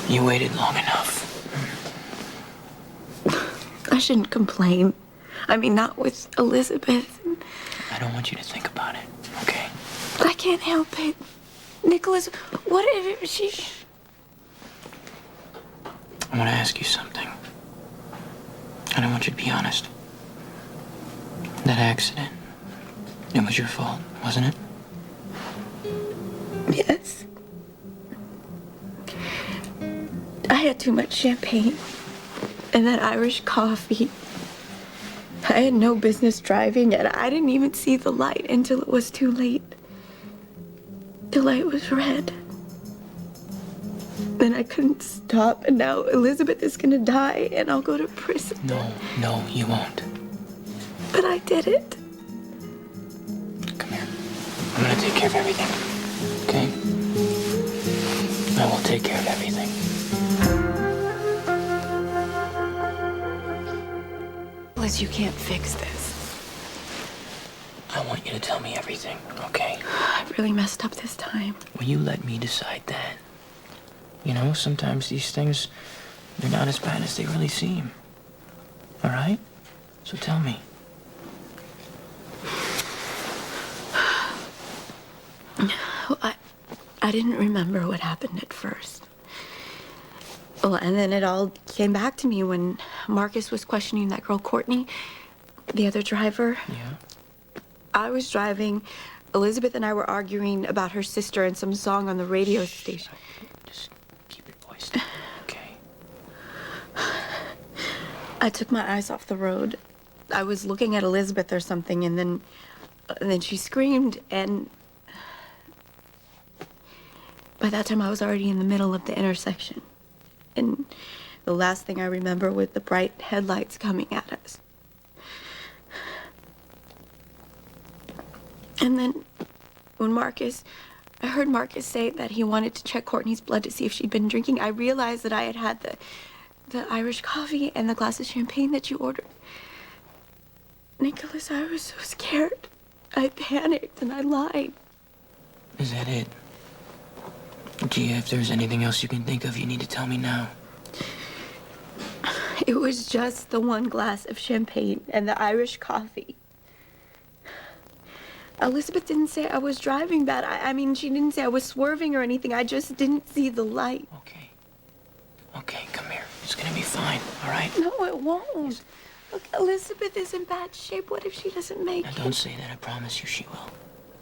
You waited long enough. I shouldn't complain. I mean, not with Elizabeth. I don't want you to think about it, okay? But I can't help it. Nikolas, what if she... I want to ask you something. And I want you to be honest. That accident, it was your fault, wasn't it? Yes. I had too much champagne and that Irish coffee. I had no business driving, and I didn't even see the light until it was too late. The light was red. Then I couldn't stop, and now Elizabeth is gonna die, and I'll go to prison. No, you won't. But I did it. Come here. I'm gonna take care of everything, okay? I will take care of everything. Liz, you can't fix this. I want you to tell me everything, okay? I really messed up this time. Will you let me decide that? You know, sometimes these things, they're not as bad as they really seem. All right? So tell me. Well, I didn't remember what happened at first. Well, and then it all came back to me when Marcus was questioning that girl, Courtney, the other driver. Yeah? I was driving. Elizabeth and I were arguing about her sister and some song on the radio station. Just keep your voice down, okay? I took my eyes off the road. I was looking at Elizabeth or something, and then she screamed, and by that time I was already in the middle of the intersection. And the last thing I remember was the bright headlights coming at us. And then when I heard Marcus say that he wanted to check Courtney's blood to see if she'd been drinking, I realized that I had had the Irish coffee and the glass of champagne that you ordered. Nikolas, I was so scared. I panicked and I lied. Is that it? Gia, if there's anything else you can think of, you need to tell me now. It was just the one glass of champagne and the Irish coffee. Elizabeth didn't say I was driving bad. I mean, she didn't say I was swerving or anything. I just didn't see the light. Okay, come here. It's gonna be fine, all right? No, it won't. Look, Elizabeth is in bad shape. What if she doesn't make Now, it? don't say that. I promise you she will.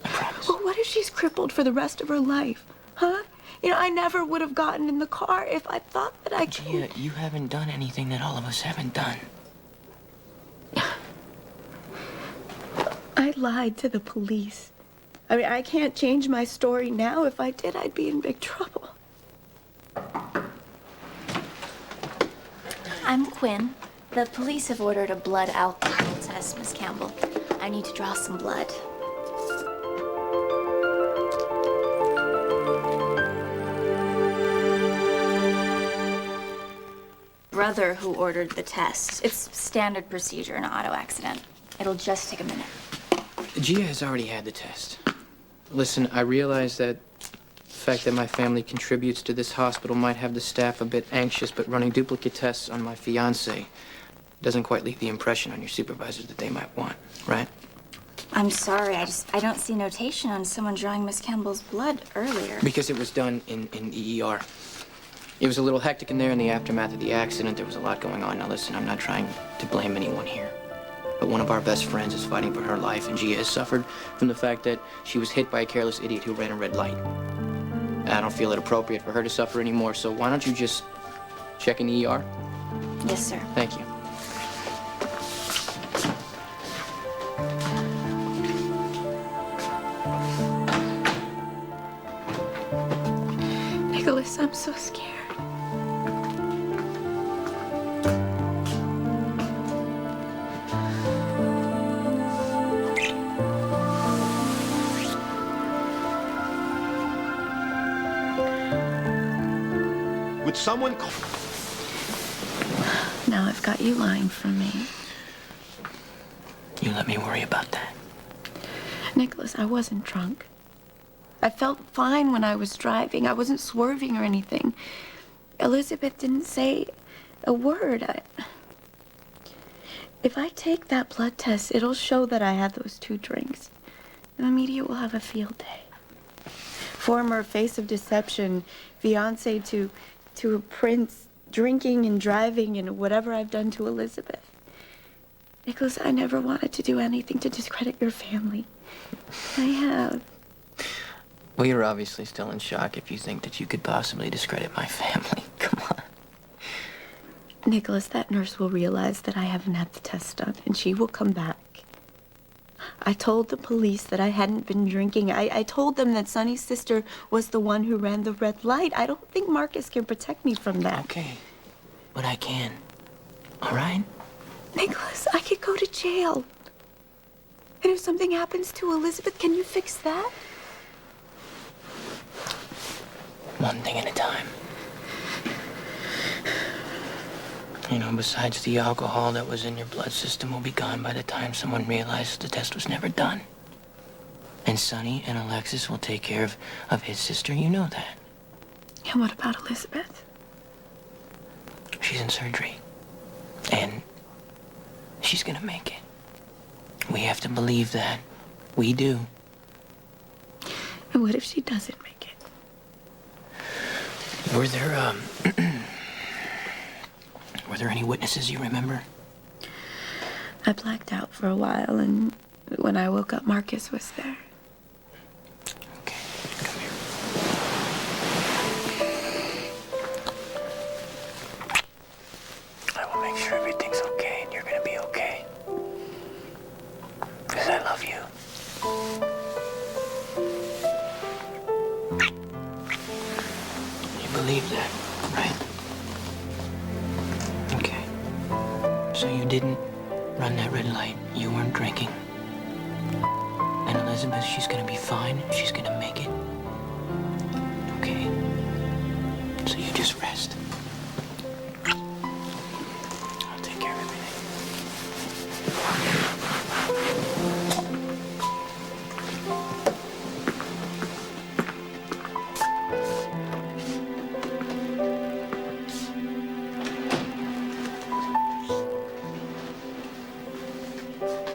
I promise. Well, what if she's crippled for the rest of her life? Huh? You know, I never would have gotten in the car if I thought that I could. Gia, you haven't done anything that all of us haven't done. I lied to the police. I mean, I can't change my story now. If I did, I'd be in big trouble. I'm Quinn. The police have ordered a blood alcohol test, Miss Campbell. I need to draw some blood. Brother who ordered the test. It's standard procedure in an auto accident. It'll just take a minute. Gia has already had the test. Listen, I realize that the fact that my family contributes to this hospital might have the staff a bit anxious, but running duplicate tests on my fiancé doesn't quite leave the impression on your supervisors that they might want, right? I'm sorry, I don't see notation on someone drawing Miss Campbell's blood earlier. Because it was done in the ER. It was a little hectic in there in the aftermath of the accident. There was a lot going on. Now listen, I'm not trying to blame anyone here. But one of our best friends is fighting for her life, and Gia has suffered from the fact that she was hit by a careless idiot who ran a red light. And I don't feel it appropriate for her to suffer anymore, so why don't you just check in the ER? Yes, sir. Thank you. Nikolas, I'm so scared. Would someone Now I've got you lying for me. You let me worry about that. Nikolas, I wasn't drunk. I felt fine when I was driving. I wasn't swerving or anything. Elizabeth didn't say a word. If I take that blood test, it'll show that I had those 2 drinks. The media will have a field day. Former face of deception, fiance to a prince, drinking and driving and whatever I've done to Elizabeth. Nikolas, I never wanted to do anything to discredit your family. I have. Well, you're obviously still in shock if you think that you could possibly discredit my family. Come on. Nikolas, that nurse will realize that I haven't had the test done, and she will come back. I told the police that I hadn't been drinking. I told them that Sonny's sister was the one who ran the red light. I don't think Marcus can protect me from that. Okay. But I can. All right? Nikolas, I could go to jail. And if something happens to Elizabeth, can you fix that? One thing at a time. You know, besides the alcohol that was in your blood system will be gone by the time someone realizes the test was never done. And Sonny and Alexis will take care of his sister. You know that. And what about Elizabeth? She's in surgery. And she's gonna make it. We have to believe that. We do. And what if she doesn't make it? Were there, were there any witnesses you remember? I blacked out for a while, and when I woke up, Marcus was there. Okay, come here. I will make sure everything's okay, and you're gonna be okay. Because I love you. You believe that, right? Okay. So you didn't run that red light. You weren't drinking. And Elizabeth, she's gonna be fine. She's gonna make it. Okay? So you just rest.